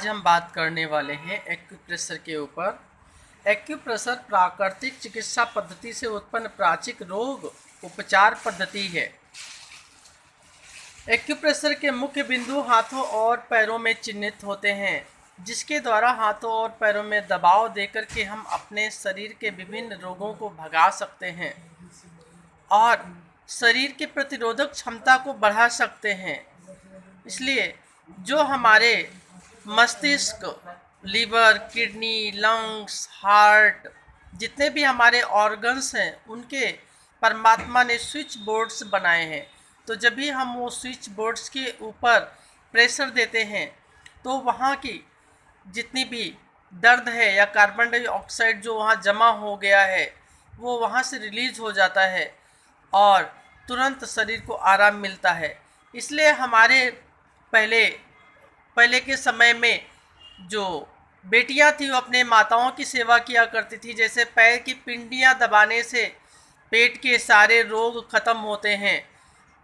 आज हम बात करने वाले हैं एक्यूप्रेशर के ऊपर। एक्यूप्रेशर प्राकृतिक चिकित्सा पद्धति से उत्पन्न प्राचीन रोग उपचार पद्धति है। एक्यूप्रेशर के मुख्य बिंदु हाथों और पैरों में चिन्हित होते हैं, जिसके द्वारा हाथों और पैरों में दबाव देकर के हम अपने शरीर के विभिन्न रोगों को भगा सकते हैं और शरीर की प्रतिरोधक क्षमता को बढ़ा सकते हैं। इसलिए जो हमारे मस्तिष्क, लीवर, किडनी, लंग्स, हार्ट, जितने भी हमारे ऑर्गन्स हैं, उनके परमात्मा ने स्विच बोर्ड्स बनाए हैं। तो जब भी हम वो स्विच बोर्ड्स के ऊपर प्रेशर देते हैं तो वहाँ की जितनी भी दर्द है या कार्बन डाइऑक्साइड जो वहाँ जमा हो गया है वो वहाँ से रिलीज़ हो जाता है और तुरंत शरीर को आराम मिलता है। इसलिए हमारे पहले के समय में जो बेटियां थी वो अपने माताओं की सेवा किया करती थी। जैसे पैर की पिंडियां दबाने से पेट के सारे रोग खत्म होते हैं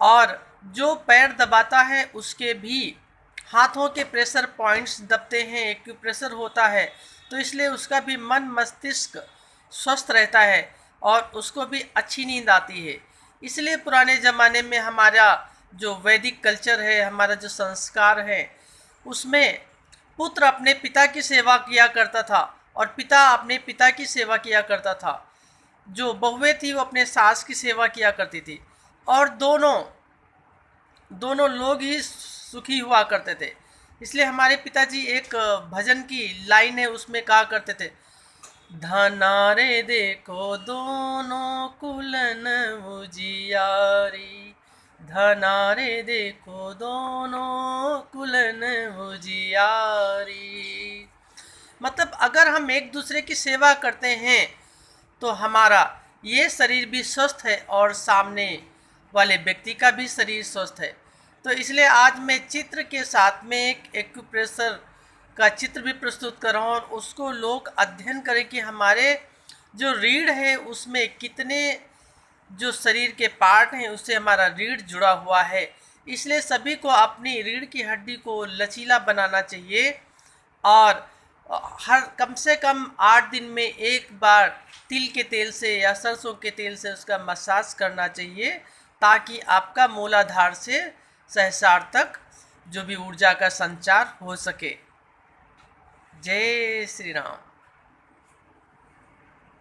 और जो पैर दबाता है उसके भी हाथों के प्रेशर पॉइंट्स दबते हैं, एक्यूप्रेशर होता है, तो इसलिए उसका भी मन मस्तिष्क स्वस्थ रहता है और उसको भी अच्छी नींद आती है। इसलिए पुराने ज़माने में हमारा जो वैदिक कल्चर है, हमारा जो संस्कार है, उसमें पुत्र अपने पिता की सेवा किया करता था और पिता अपने पिता की सेवा किया करता था। जो बहुएं थी वो अपने सास की सेवा किया करती थी और दोनों लोग ही सुखी हुआ करते थे। इसलिए हमारे पिताजी एक भजन की लाइन है, उसमें कहा करते थे, धनारे देखो दोनों कुलन उजियारी, धनारे देखो दोनों कुलन उजियारी। मतलब अगर हम एक दूसरे की सेवा करते हैं तो हमारा ये शरीर भी स्वस्थ है और सामने वाले व्यक्ति का भी शरीर स्वस्थ है। तो इसलिए आज मैं चित्र के साथ में एक एक्यूप्रेशर का चित्र भी प्रस्तुत कर रहा हूँ और उसको लोग अध्ययन करें कि हमारे जो रीढ़ है उसमें कितने जो शरीर के पार्ट हैं उससे हमारा रीढ़ जुड़ा हुआ है। इसलिए सभी को अपनी रीढ़ की हड्डी को लचीला बनाना चाहिए और हर कम से कम 8 दिन में एक बार तिल के तेल से या सरसों के तेल से उसका मसाज करना चाहिए, ताकि आपका मूलाधार से सहस्रार तक जो भी ऊर्जा का संचार हो सके। जय श्री राम।